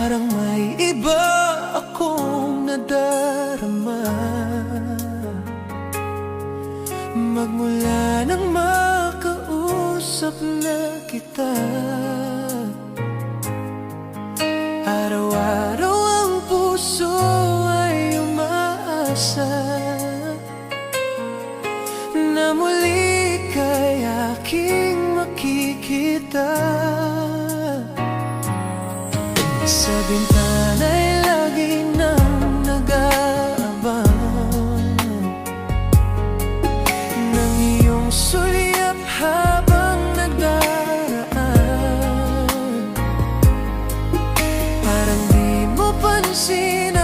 Parang may iba akong nadarama magmula nang makausap na kita. Araw-araw ang puso ay umaasa na muli kay aking makikita. Sa bintana'y lagi nang nag-aabang ng iyong sulyap habang nagdaraan. Parang di mo pansin